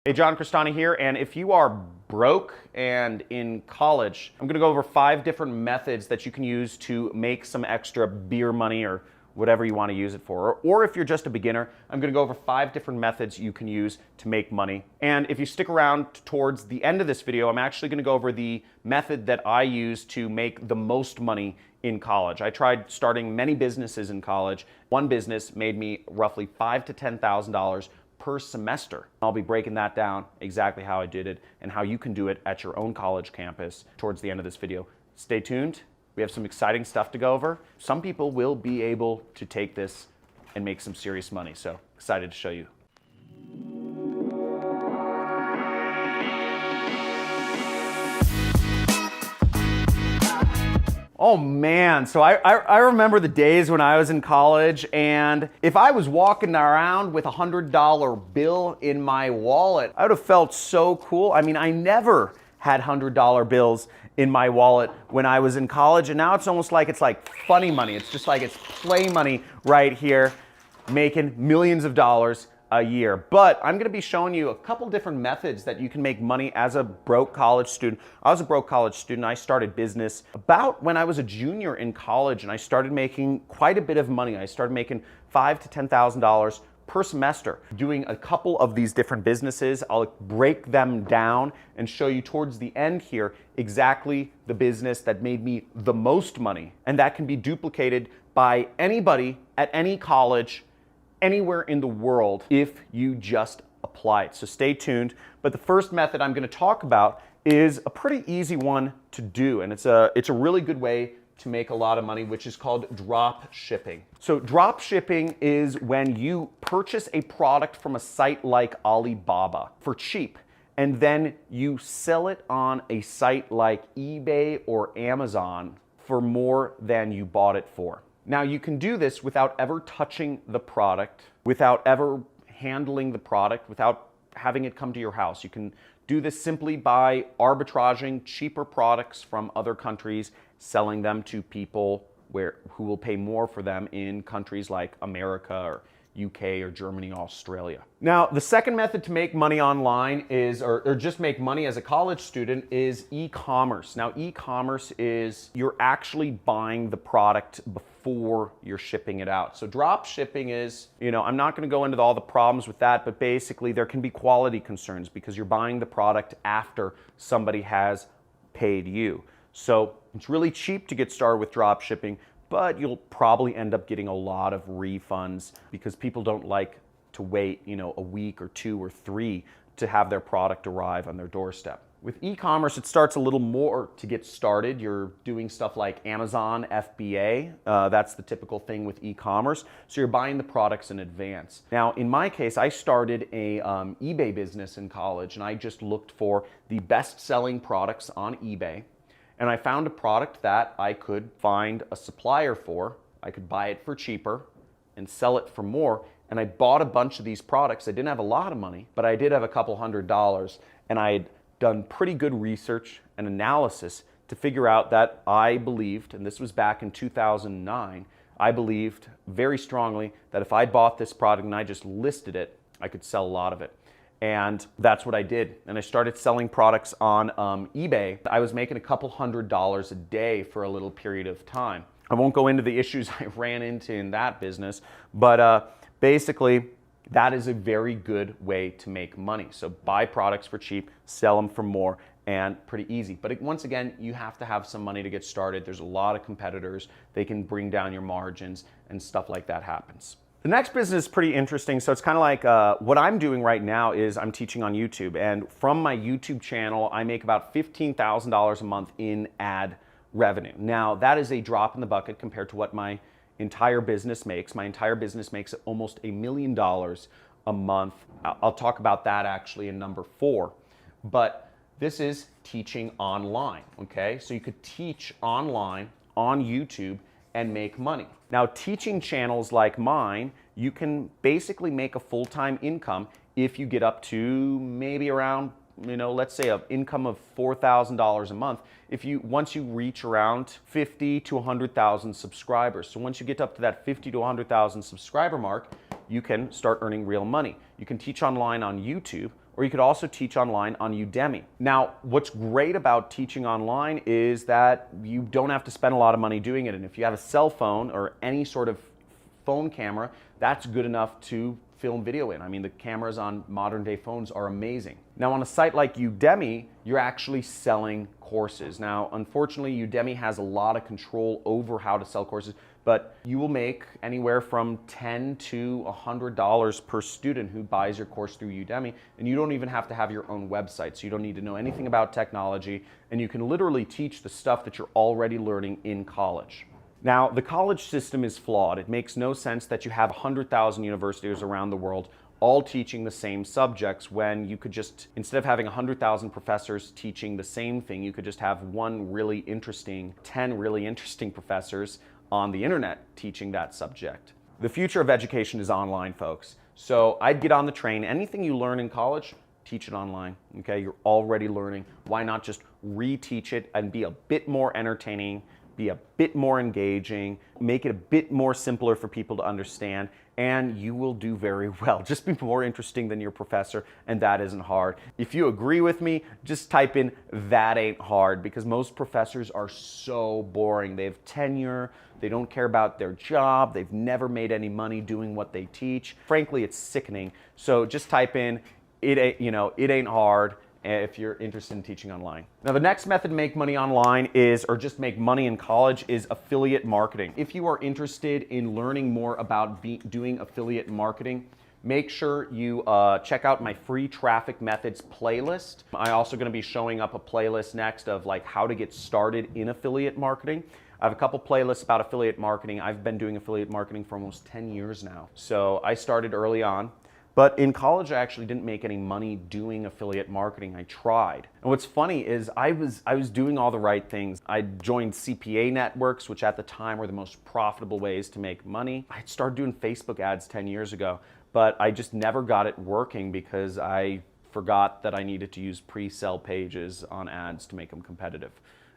Hey, John Cristani here, and if you are broke and in college, I'm gonna go over 5 different methods that you can use to make some extra beer money or whatever you wanna use it for. Or if you're just a beginner, I'm gonna go over 5 different methods you can use to make money. And if you stick around towards the end of this video, I'm actually gonna go over the method that I use to make the most money in college. I tried starting many businesses in college. One business made me roughly $5,000 to $10,000 per semester. I'll be breaking that down, exactly how I did it and how you can do it at your own college campus towards the end of this video. Stay tuned. We have some exciting stuff to go over. Some people will be able to take this and make some serious money, so excited to show you. Oh man, so I remember the days when I was in college, and if I was walking around with a $100 bill in my wallet, I would have felt so cool. I mean, I never had $100 bills in my wallet when I was in college, and now it's almost like it's like funny money. It's just like it's play money right here, making millions of dollars a year. But I'm gonna be showing you a couple different methods that you can make money as a broke college student. I was a broke college student. I started business about when I was a junior in college, and I started making quite a bit of money. I started making $5,000 to $10,000 per semester doing a couple of these different businesses. I'll break them down and show you towards the end here exactly the business that made me the most money, and that can be duplicated by anybody at any college anywhere in the world if you just apply it. So stay tuned. But the first method I'm going to talk about is a pretty easy one to do, and it's a really good way to make a lot of money, which is called drop shipping. So drop shipping is when you purchase a product from a site like Alibaba for cheap, and then you sell it on a site like eBay or Amazon for more than you bought it for. Now, you can do this without ever touching the product, without ever handling the product, without having it come to your house. You can do this simply by arbitraging cheaper products from other countries, selling them to people who will pay more for them in countries like America or UK or Germany, Australia. Now, the second method to make money online is, or just make money as a college student, is e-commerce. Now, e-commerce is you're actually buying the product before you're shipping it out. So drop shipping is, I'm not going to go into all the problems with that, but basically there can be quality concerns because you're buying the product after somebody has paid you. So it's really cheap to get started with drop shipping, but you'll probably end up getting a lot of refunds because people don't like to wait, a week or 2 or 3 to have their product arrive on their doorstep. With e-commerce, it starts a little more to get started. You're doing stuff like Amazon FBA. That's the typical thing with e-commerce. So you're buying the products in advance. Now, in my case, I started a eBay business in college, and I just looked for the best-selling products on eBay. And I found a product that I could find a supplier for. I could buy it for cheaper and sell it for more. And I bought a bunch of these products. I didn't have a lot of money, but I did have a couple $100s. And I had done pretty good research and analysis to figure out that I believed, and this was back in 2009, I believed very strongly that if I bought this product and I just listed it, I could sell a lot of it. And that's what I did. And I started selling products on eBay. I was making a couple $100s a day for a little period of time. I won't go into the issues I ran into in that business, but basically, that is a very good way to make money. So buy products for cheap, sell them for more, and pretty easy. But once again, you have to have some money to get started. There's a lot of competitors. They can bring down your margins, and stuff like that happens. The next business is pretty interesting. So it's kind of like what I'm doing right now is I'm teaching on YouTube. And from my YouTube channel, I make about $15,000 a month in ad revenue. Now, that is a drop in the bucket compared to what my entire business makes. My entire business makes almost $1 million a month. I'll talk about that actually in number 4. But this is teaching online, okay? So you could teach online on YouTube and make money. Now, teaching channels like mine, you can basically make a full-time income if you get up to maybe around, let's say an income of $4,000 a month. Once you reach around 50 to 100,000 subscribers. So once you get up to that 50 to 100,000 subscriber mark, you can start earning real money. You can teach online on YouTube, or you could also teach online on Udemy. Now, what's great about teaching online is that you don't have to spend a lot of money doing it. And if you have a cell phone or any sort of phone camera, that's good enough to film video in. I mean, the cameras on modern day phones are amazing. Now, on a site like Udemy, you're actually selling courses. Now, unfortunately, Udemy has a lot of control over how to sell courses, but you will make anywhere from $10 to $100 per student who buys your course through Udemy, and you don't even have to have your own website, so you don't need to know anything about technology, and you can literally teach the stuff that you're already learning in college. Now, the college system is flawed. It makes no sense that you have 100,000 universities around the world all teaching the same subjects when you could just, instead of having 100,000 professors teaching the same thing, you could just have 10 really interesting professors on the internet teaching that subject. The future of education is online, folks. So I'd get on the train. Anything you learn in college, teach it online, okay? You're already learning. Why not just reteach it and be a bit more entertaining, be a bit more engaging, make it a bit more simpler for people to understand, and you will do very well. Just be more interesting than your professor, and that isn't hard. If you agree with me, just type in "that ain't hard," because most professors are so boring. They have tenure, they don't care about their job, they've never made any money doing what they teach. Frankly, it's sickening. So just type in it ain't hard if you're interested in teaching online. Now, the next method to make money online or just make money in college is affiliate marketing. If you are interested in learning more about doing affiliate marketing, make sure you check out my free traffic methods playlist. I'm also going to be showing up a playlist next of like how to get started in affiliate marketing. I have a couple playlists about affiliate marketing. I've been doing affiliate marketing for almost 10 years now. So I started early on. But in college, I actually didn't make any money doing affiliate marketing. I tried. And what's funny is I was doing all the right things. I joined CPA networks, which at the time were the most profitable ways to make money. I started doing Facebook ads 10 years ago, but I just never got it working because I forgot that I needed to use pre-sell pages on ads to make them competitive.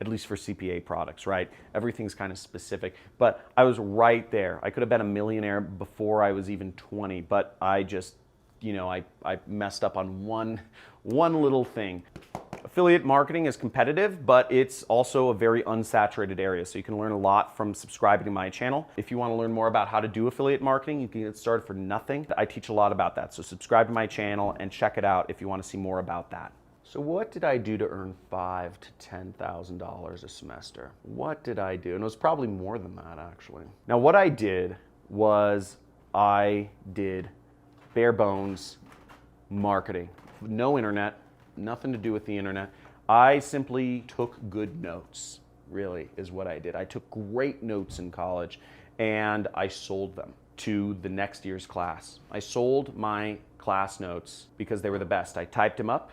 At least for CPA products, right? Everything's kind of specific, but I was right there. I could have been a millionaire before I was even 20, but I just, I messed up on one little thing. Affiliate marketing is competitive, but it's also a very unsaturated area, so you can learn a lot from subscribing to my channel. If you want to learn more about how to do affiliate marketing, you can get started for nothing. I teach a lot about that, so subscribe to my channel and check it out if you want to see more about that. So what did I do to earn $5,000 to $10,000 a semester? What did I do? And it was probably more than that, actually. Now, what I did was I did bare bones marketing. No internet, nothing to do with the internet. I simply took good notes, really, is what I did. I took great notes in college, and I sold them to the next year's class. I sold my class notes because they were the best. I typed them up,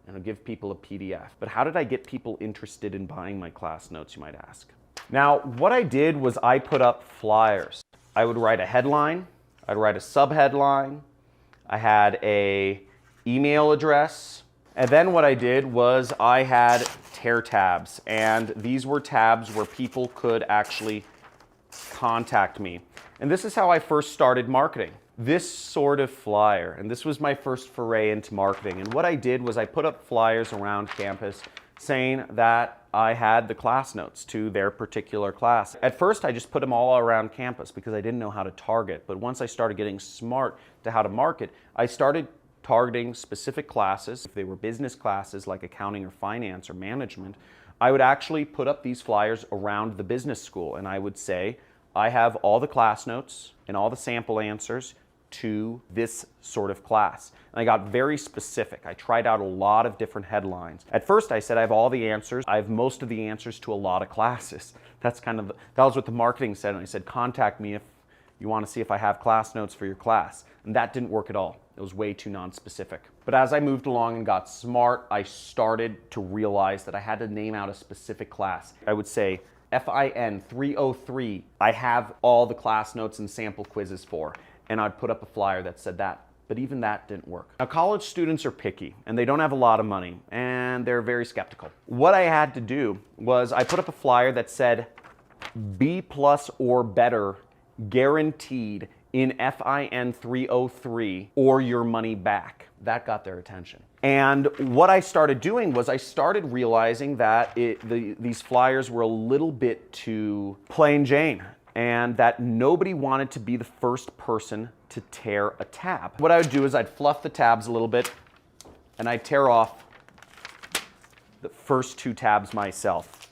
and I'll give people a PDF. But how did I get people interested in buying my class notes, you might ask? Now, what I did was I put up flyers. I would write a headline, I'd write a subheadline, I had a email address, and then what I did was I had tear tabs, and these were tabs where people could actually contact me. And this is how I first started marketing. This sort of flyer, and this was my first foray into marketing. And what I did was I put up flyers around campus saying that I had the class notes to their particular class. At first, I just put them all around campus because I didn't know how to target. But once I started getting smart to how to market, I started targeting specific classes. If they were business classes like accounting or finance or management, I would actually put up these flyers around the business school, and I would say, I have all the class notes and all the sample answers to this sort of class. And I got very specific. I tried out a lot of different headlines. At first I said I have all the answers. I have most of the answers to a lot of classes. That was what the marketing said. And I said, contact me if you want to see if I have class notes for your class. And that didn't work at all. It was way too non-specific. But as I moved along and got smart, I started to realize that I had to name out a specific class. I would say, FIN 303, I have all the class notes and sample quizzes for. And I'd put up a flyer that said that. But even that didn't work. Now, college students are picky, and they don't have a lot of money, and they're very skeptical. What I had to do was I put up a flyer that said B+ or better guaranteed in FIN 303 or your money back. That got their attention. And what I started doing was I started realizing that these flyers were a little bit too plain Jane, and that nobody wanted to be the first person to tear a tab. What I would do is I'd fluff the tabs a little bit, and I'd tear off the first 2 tabs myself.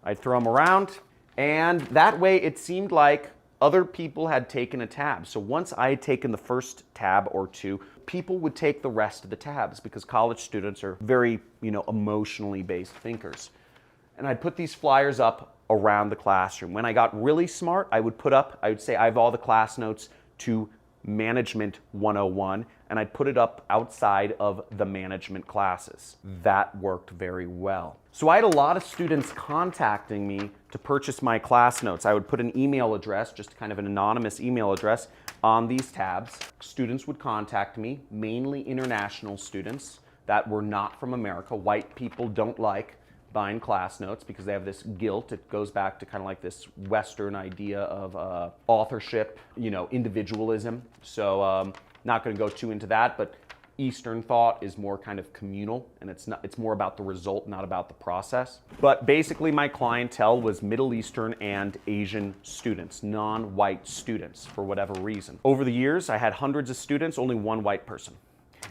I'd throw them around, and that way it seemed like other people had taken a tab. So once I had taken the first tab or 2, people would take the rest of the tabs, because college students are very, emotionally based thinkers. And I'd put these flyers up around the classroom. When I got really smart, I would say I have all the class notes to Management 101, and I'd put it up outside of the management classes. That worked very well. So I had a lot of students contacting me to purchase my class notes. I would put an email address, just kind of an anonymous email address, on these tabs. Students would contact me, mainly international students that were not from America. White people don't like buying class notes because they have this guilt. It goes back to kind of like this Western idea of authorship, individualism. So not going to go too into that, but Eastern thought is more kind of communal, and it's more about the result, not about the process. But basically my clientele was Middle Eastern and Asian students, non-white students, for whatever reason. Over the years, I had hundreds of students, only one white person.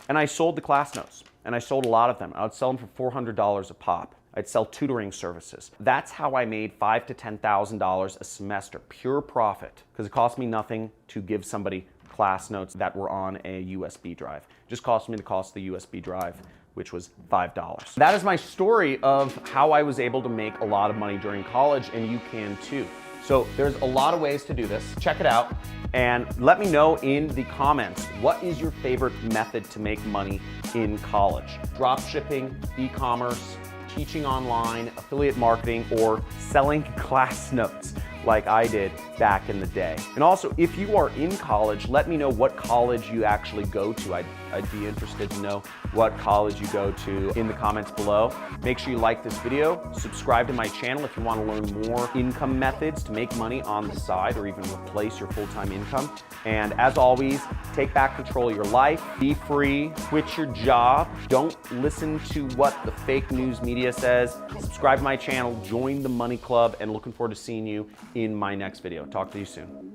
And I sold the class notes, and I sold a lot of them. I would sell them for $400 a pop. I'd sell tutoring services. That's how I made $5,000 to $10,000 a semester, pure profit, because it cost me nothing to give somebody class notes that were on a USB drive. It just cost me the cost of the USB drive, which was $5. That is my story of how I was able to make a lot of money during college, and you can too. So there's a lot of ways to do this. Check it out and let me know in the comments, what is your favorite method to make money in college? Drop shipping, e-commerce, teaching online, affiliate marketing, or selling class notes like I did back in the day. And also, if you are in college, let me know what college you actually go to. I'd be interested to know what college you go to in the comments below. Make sure you like this video, subscribe to my channel if you want to learn more income methods to make money on the side or even replace your full-time income. And as always, take back control of your life, be free, quit your job, don't listen to what the fake news media says. Subscribe to my channel, join the Money Club, and looking forward to seeing you in my next video. Talk to you soon.